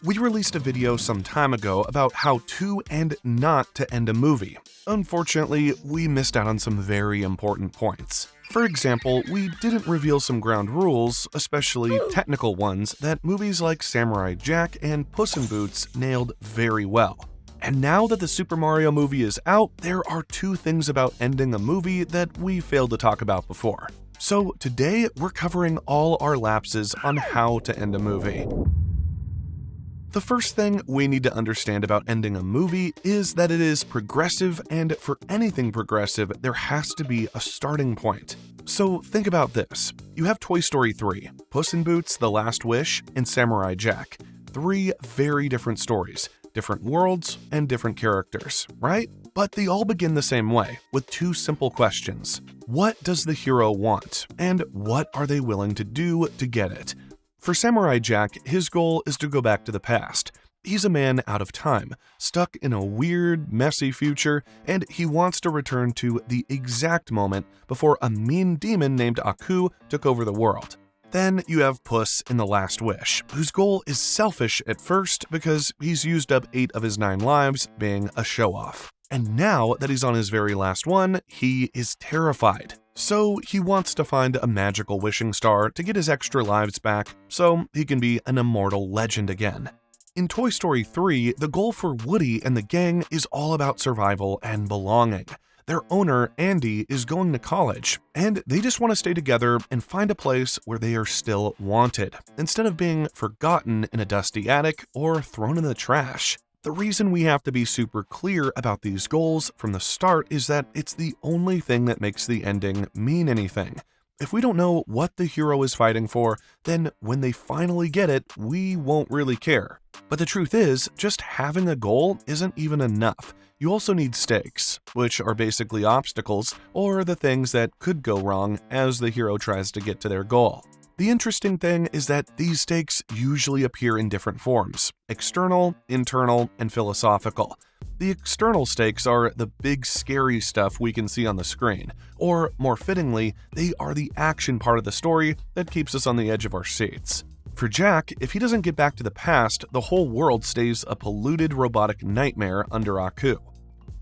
We released a video some time ago about how to and not to end a movie. Unfortunately, we missed out on some very important points. For example, we didn't reveal some ground rules, especially technical ones, that movies like Samurai Jack and Puss in Boots nailed very well. And now that the Super Mario movie is out, there are two things about ending a movie that we failed to talk about before. So today, we're covering all our lapses on how to end a movie. The first thing we need to understand about ending a movie is that it is progressive, and for anything progressive, there has to be a starting point. So think about this. You have Toy Story 3, Puss in Boots: The Last Wish, and Samurai Jack. Three very different stories, different worlds, and different characters, right? But they all begin the same way, with two simple questions. What does the hero want? And what are they willing to do to get it? For Samurai Jack, his goal is to go back to the past. He's a man out of time, stuck in a weird, messy future, and he wants to return to the exact moment before a mean demon named Aku took over the world. Then you have Puss in The Last Wish, whose goal is selfish at first because he's used up 8 of his 9 lives being a show-off. And now that he's on his very last one, he is terrified. So he wants to find a magical wishing star to get his extra lives back so he can be an immortal legend again. In Toy Story 3, the goal for Woody and the gang is all about survival and belonging. Their owner, Andy, is going to college, and they just want to stay together and find a place where they are still wanted, instead of being forgotten in a dusty attic or thrown in the trash. The reason we have to be super clear about these goals from the start is that it's the only thing that makes the ending mean anything. If we don't know what the hero is fighting for, then when they finally get it, we won't really care. But the truth is, just having a goal isn't even enough. You also need stakes, which are basically obstacles or the things that could go wrong as the hero tries to get to their goal. The interesting thing is that these stakes usually appear in different forms: external, internal, and philosophical. The external stakes are the big scary stuff we can see on the screen, or more fittingly, they are the action part of the story that keeps us on the edge of our seats. For Jack, if he doesn't get back to the past, the whole world stays a polluted robotic nightmare under Aku.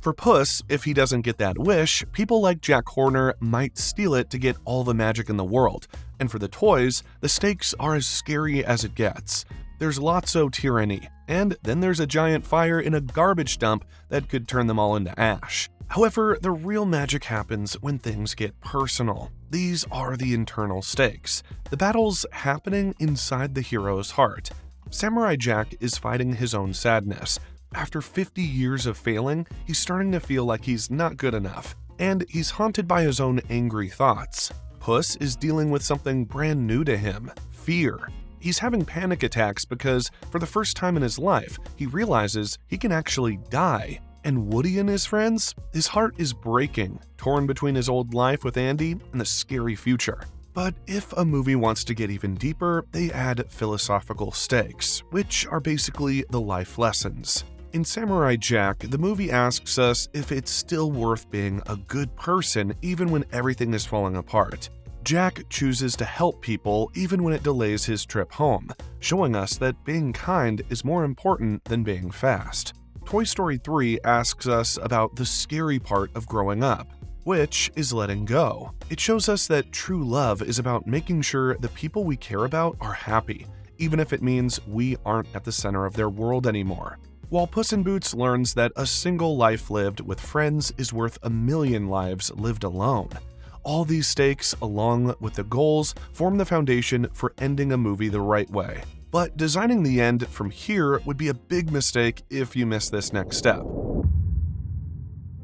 For Puss, if he doesn't get that wish, people like Jack Horner might steal it to get all the magic in the world. And for the toys, the stakes are as scary as it gets. There's Lotso tyranny, and then there's a giant fire in a garbage dump that could turn them all into ash. However, the real magic happens when things get personal. These are the internal stakes, the battles happening inside the hero's heart. Samurai Jack is fighting his own sadness. After 50 years of failing, he's starting to feel like he's not good enough, and he's haunted by his own angry thoughts. Puss is dealing with something brand new to him: fear. He's having panic attacks because, for the first time in his life, he realizes he can actually die. And Woody and his friends? His heart is breaking, torn between his old life with Andy and the scary future. But if a movie wants to get even deeper, they add philosophical stakes, which are basically the life lessons. In Samurai Jack, the movie asks us if it's still worth being a good person even when everything is falling apart. Jack chooses to help people even when it delays his trip home, showing us that being kind is more important than being fast. Toy Story 3 asks us about the scary part of growing up, which is letting go. It shows us that true love is about making sure the people we care about are happy, even if it means we aren't at the center of their world anymore. While Puss in Boots learns that a single life lived with friends is worth 1,000,000 lives lived alone. All these stakes, along with the goals, form the foundation for ending a movie the right way. But designing the end from here would be a big mistake if you miss this next step.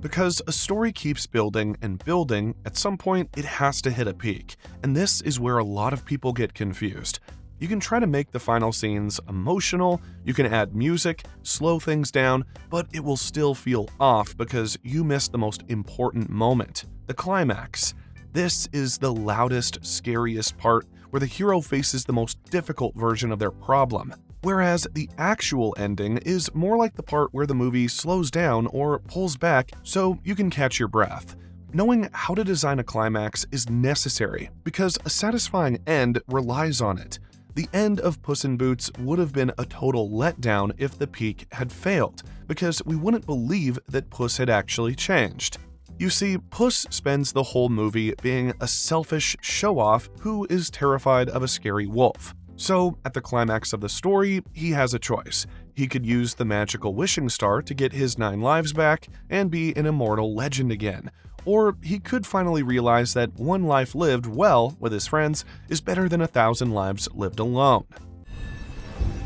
Because a story keeps building and building, at some point it has to hit a peak, and this is where a lot of people get confused. You can try to make the final scenes emotional, you can add music, slow things down, but it will still feel off because you missed the most important moment, the climax. This is the loudest, scariest part where the hero faces the most difficult version of their problem, whereas the actual ending is more like the part where the movie slows down or pulls back so you can catch your breath. Knowing how to design a climax is necessary because a satisfying end relies on it. The end of Puss in Boots would have been a total letdown if the peak had failed, because we wouldn't believe that Puss had actually changed. You see, Puss spends the whole movie being a selfish show-off who is terrified of a scary wolf. So, at the climax of the story, he has a choice. He could use the magical wishing star to get his 9 lives back and be an immortal legend again. Or he could finally realize that one life lived well with his friends is better than 1,000 lives lived alone.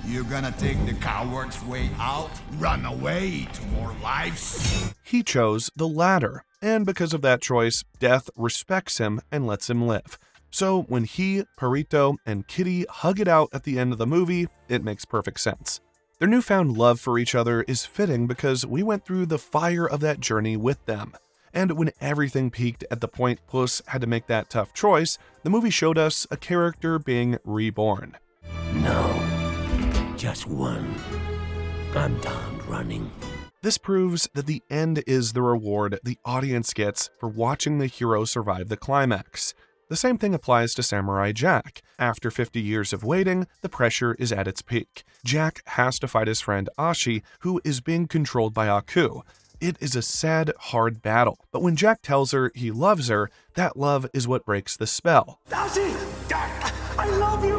You're gonna take the coward's way out? Run away to more lives? He chose the latter, and because of that choice, death respects him and lets him live. So when he, Perrito, and Kitty hug it out at the end of the movie, it makes perfect sense. Their newfound love for each other is fitting because we went through the fire of that journey with them. And when everything peaked at the point Puss had to make that tough choice, the movie showed us a character being reborn. No, just one. I'm done running. This proves that the end is the reward the audience gets for watching the hero survive the climax. The same thing applies to Samurai Jack. After 50 years of waiting, the pressure is at its peak. Jack has to fight his friend Ashi, who is being controlled by Aku. It is a sad, hard battle, but when Jack tells her he loves her, that love is what breaks the spell. Ashi! Jack! I love you!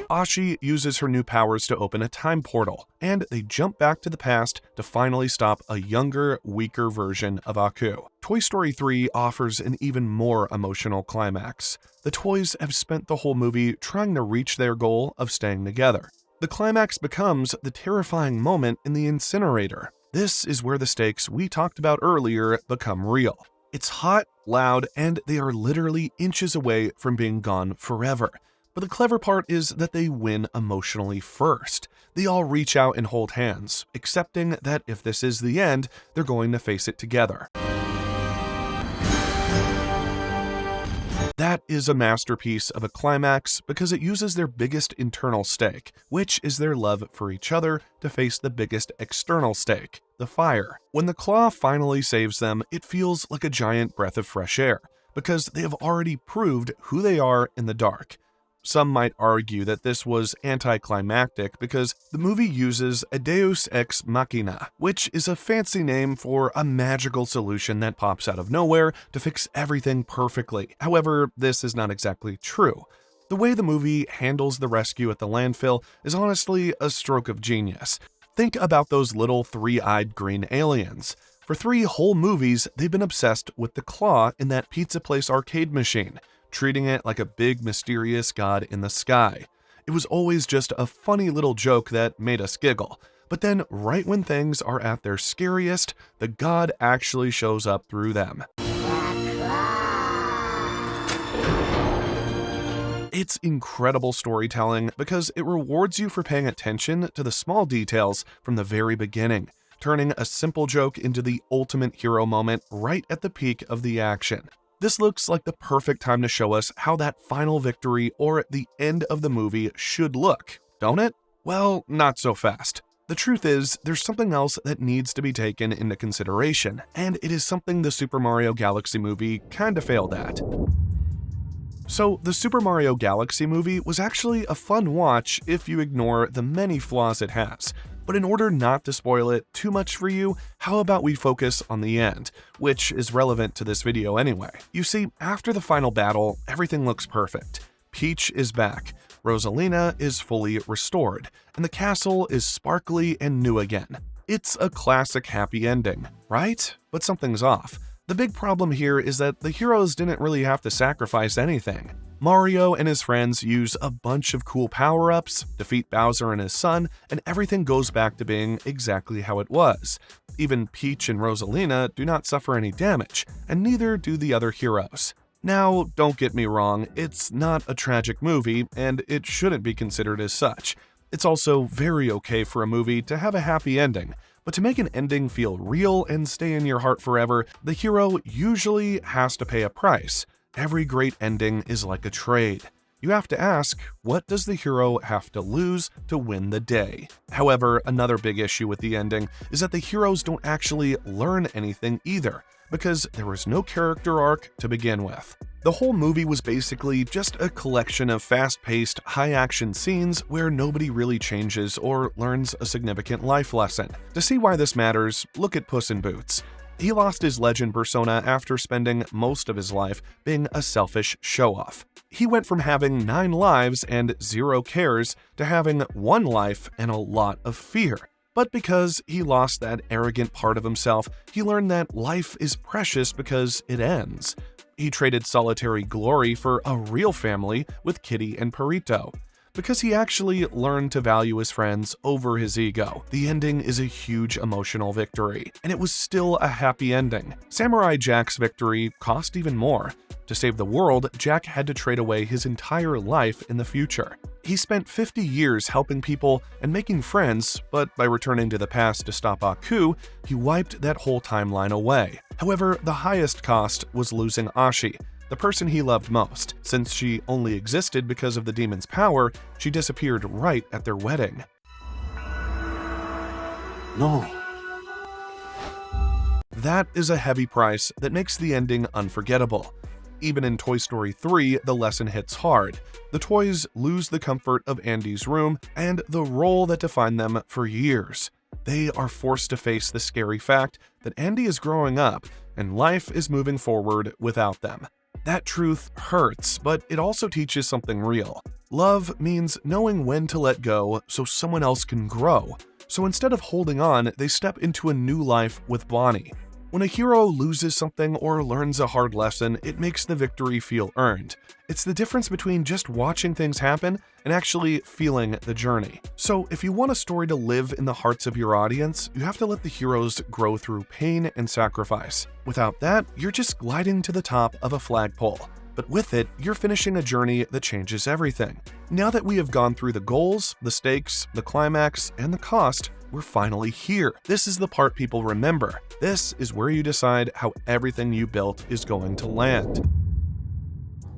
Ashi uses her new powers to open a time portal, and they jump back to the past to finally stop a younger, weaker version of Aku. Toy Story 3 offers an even more emotional climax. The toys have spent the whole movie trying to reach their goal of staying together. The climax becomes the terrifying moment in the incinerator. This is where the stakes we talked about earlier become real. It's hot, loud, and they are literally inches away from being gone forever. But the clever part is that they win emotionally first. They all reach out and hold hands, accepting that if this is the end, they're going to face it together. That is a masterpiece of a climax because it uses their biggest internal stake, which is their love for each other, to face the biggest external stake, the fire. When the claw finally saves them, it feels like a giant breath of fresh air, because they have already proved who they are in the dark. Some might argue that this was anticlimactic because the movie uses a deus ex machina, which is a fancy name for a magical solution that pops out of nowhere to fix everything perfectly. However, this is not exactly true. The way the movie handles the rescue at the landfill is honestly a stroke of genius. Think about those little 3-eyed green aliens. For 3 whole movies, they've been obsessed with the claw in that pizza place arcade machine, treating it like a big mysterious god in the sky. It was always just a funny little joke that made us giggle. But then, right when things are at their scariest, the god actually shows up through them. It's incredible storytelling because it rewards you for paying attention to the small details from the very beginning, turning a simple joke into the ultimate hero moment right at the peak of the action. This looks like the perfect time to show us how that final victory or the end of the movie should look, don't it? Well, not so fast. The truth is, there's something else that needs to be taken into consideration, and it is something the Super Mario Galaxy movie kinda failed at. So, the Super Mario Galaxy movie was actually a fun watch if you ignore the many flaws it has. But in order not to spoil it too much for you, how about we focus on the end, which is relevant to this video anyway. You see, after the final battle, everything looks perfect. Peach is back, Rosalina is fully restored, and the castle is sparkly and new again. It's a classic happy ending, right? But something's off. The big problem here is that the heroes didn't really have to sacrifice anything. Mario and his friends use a bunch of cool power-ups, defeat Bowser and his son, and everything goes back to being exactly how it was. Even Peach and Rosalina do not suffer any damage, and neither do the other heroes. Now, don't get me wrong, it's not a tragic movie, and it shouldn't be considered as such. It's also very okay for a movie to have a happy ending, but to make an ending feel real and stay in your heart forever, the hero usually has to pay a price. Every great ending is like a trade. You have to ask, what does the hero have to lose to win the day? However, another big issue with the ending is that the heroes don't actually learn anything either, because there was no character arc to begin with. The whole movie was basically just a collection of fast-paced, high-action scenes where nobody really changes or learns a significant life lesson. To see why this matters, look at Puss in Boots. He lost his legend persona after spending most of his life being a selfish show-off. He went from having 9 lives and 0 cares to having 1 life and a lot of fear. But because he lost that arrogant part of himself, he learned that life is precious because it ends. He traded solitary glory for a real family with Kitty and Perrito. Because he actually learned to value his friends over his ego. The ending is a huge emotional victory, and it was still a happy ending. Samurai Jack's victory cost even more. To save the world, Jack had to trade away his entire life in the future. He spent 50 years helping people and making friends, but by returning to the past to stop Aku, he wiped that whole timeline away. However, the highest cost was losing Ashi, the person he loved most. Since she only existed because of the demon's power, she disappeared right at their wedding. No. That is a heavy price that makes the ending unforgettable. Even in Toy Story 3, the lesson hits hard. The toys lose the comfort of Andy's room and the role that defined them for years. They are forced to face the scary fact that Andy is growing up and life is moving forward without them. That truth hurts, but it also teaches something real. Love means knowing when to let go so someone else can grow. So instead of holding on, they step into a new life with Bonnie. When a hero loses something or learns a hard lesson, it makes the victory feel earned. It's the difference between just watching things happen and actually feeling the journey. So if you want a story to live in the hearts of your audience, you have to let the heroes grow through pain and sacrifice. Without that, you're just gliding to the top of a flagpole. But with it, you're finishing a journey that changes everything. Now that we have gone through the goals, the stakes, the climax, and the cost, we're finally here. This is the part people remember. This is where you decide how everything you built is going to land.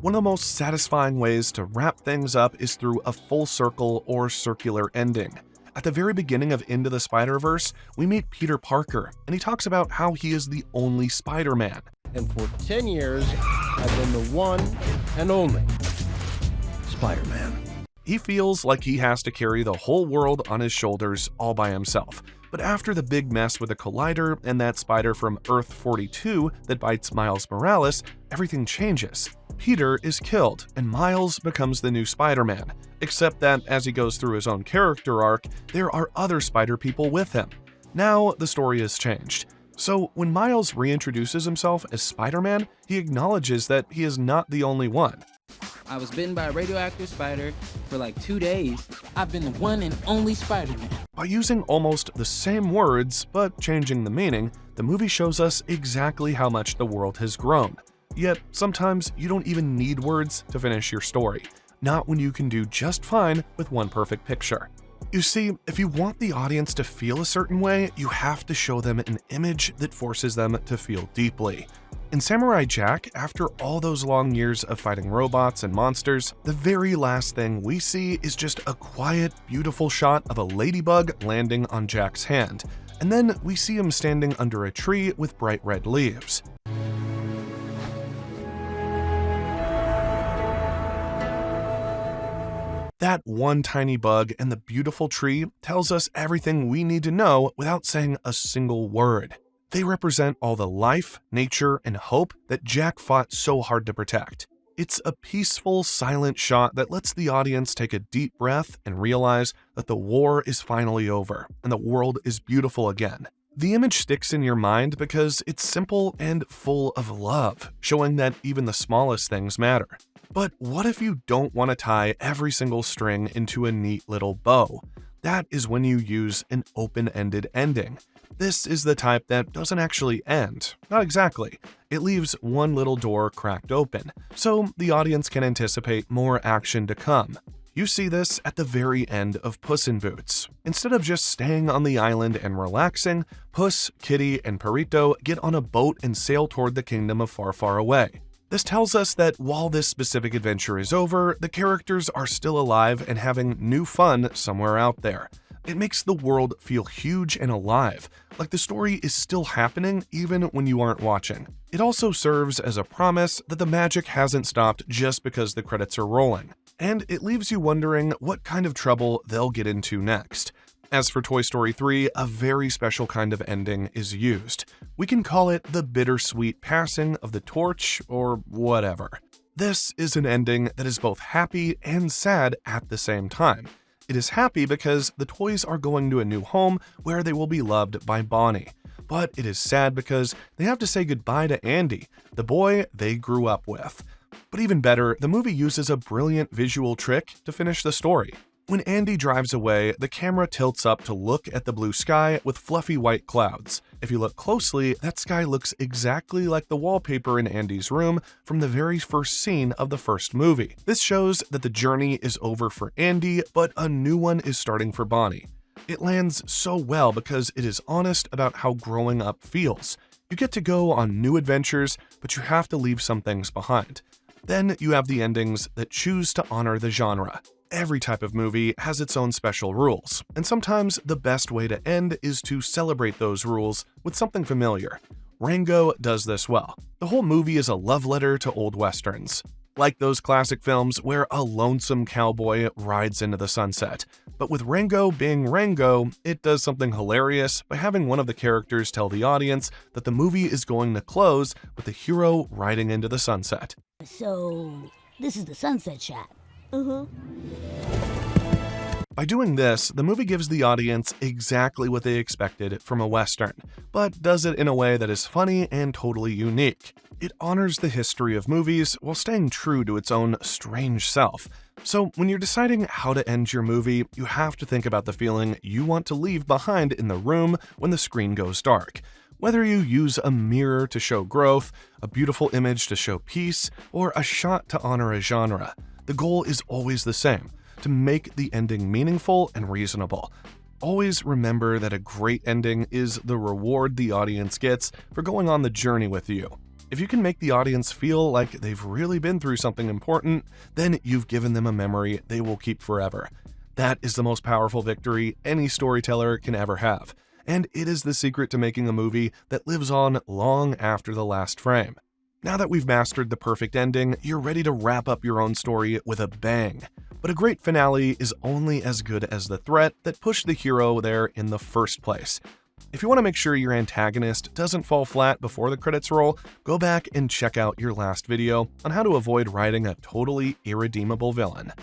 One of the most satisfying ways to wrap things up is through a full circle or circular ending. At the very beginning of Into the Spider-Verse, we meet Peter Parker, and he talks about how he is the only Spider-Man. And for 10 years, I've been the one and only Spider-Man. He feels like he has to carry the whole world on his shoulders all by himself. But after the big mess with the Collider and that spider from Earth 42 that bites Miles Morales, everything changes. Peter is killed, and Miles becomes the new Spider-Man, except that as he goes through his own character arc, there are other spider people with him. Now the story has changed. So when Miles reintroduces himself as Spider-Man, he acknowledges that he is not the only one. I was bitten by a radioactive spider for like 2 days. I've been the one and only Spider-Man. By using almost the same words, but changing the meaning, the movie shows us exactly how much the world has grown. Yet, sometimes you don't even need words to finish your story. Not when you can do just fine with one perfect picture. You see, if you want the audience to feel a certain way, you have to show them an image that forces them to feel deeply. In Samurai Jack, after all those long years of fighting robots and monsters, the very last thing we see is just a quiet, beautiful shot of a ladybug landing on Jack's hand, and then we see him standing under a tree with bright red leaves. That one tiny bug and the beautiful tree tells us everything we need to know without saying a single word. They represent all the life, nature, and hope that Jack fought so hard to protect. It's a peaceful, silent shot that lets the audience take a deep breath and realize that the war is finally over and the world is beautiful again. The image sticks in your mind because it's simple and full of love, showing that even the smallest things matter. But what if you don't want to tie every single string into a neat little bow? That is when you use an open-ended ending. This is the type that doesn't actually end. Not exactly. It leaves one little door cracked open, so the audience can anticipate more action to come. You see this at the very end of Puss in Boots. Instead of just staying on the island and relaxing, Puss, Kitty, and Perrito get on a boat and sail toward the kingdom of far, far away. This tells us that while this specific adventure is over, the characters are still alive and having new fun somewhere out there. It makes the world feel huge and alive, like the story is still happening even when you aren't watching. It also serves as a promise that the magic hasn't stopped just because the credits are rolling, and it leaves you wondering what kind of trouble they'll get into next. As for Toy Story 3, a very special kind of ending is used. We can call it the bittersweet passing of the torch or whatever. This is an ending that is both happy and sad at the same time. It is happy because the toys are going to a new home where they will be loved by Bonnie. But it is sad because they have to say goodbye to Andy, the boy they grew up with. But even better, the movie uses a brilliant visual trick to finish the story. When Andy drives away, the camera tilts up to look at the blue sky with fluffy white clouds. If you look closely, that sky looks exactly like the wallpaper in Andy's room from the very first scene of the first movie. This shows that the journey is over for Andy, but a new one is starting for Bonnie. It lands so well because it is honest about how growing up feels. You get to go on new adventures, but you have to leave some things behind. Then you have the endings that choose to honor the genre. Every type of movie has its own special rules, and sometimes the best way to end is to celebrate those rules with something familiar. Rango does this well. The whole movie is a love letter to old westerns, like those classic films where a lonesome cowboy rides into the sunset. But with Rango being Rango, it does something hilarious by having one of the characters tell the audience that the movie is going to close with the hero riding into the sunset. So, this is the sunset shot. By doing this, the movie gives the audience exactly what they expected from a Western, but does it in a way that is funny and totally unique. It honors the history of movies while staying true to its own strange self. So when you're deciding how to end your movie, you have to think about the feeling you want to leave behind in the room when the screen goes dark. Whether you use a mirror to show growth, a beautiful image to show peace, or a shot to honor a genre, the goal is always the same: to make the ending meaningful and reasonable. Always remember that a great ending is the reward the audience gets for going on the journey with you. If you can make the audience feel like they've really been through something important, then you've given them a memory they will keep forever. That is the most powerful victory any storyteller can ever have, and it is the secret to making a movie that lives on long after the last frame. Now that we've mastered the perfect ending, you're ready to wrap up your own story with a bang. But a great finale is only as good as the threat that pushed the hero there in the first place. If you want to make sure your antagonist doesn't fall flat before the credits roll, go back and check out your last video on how to avoid writing a totally irredeemable villain.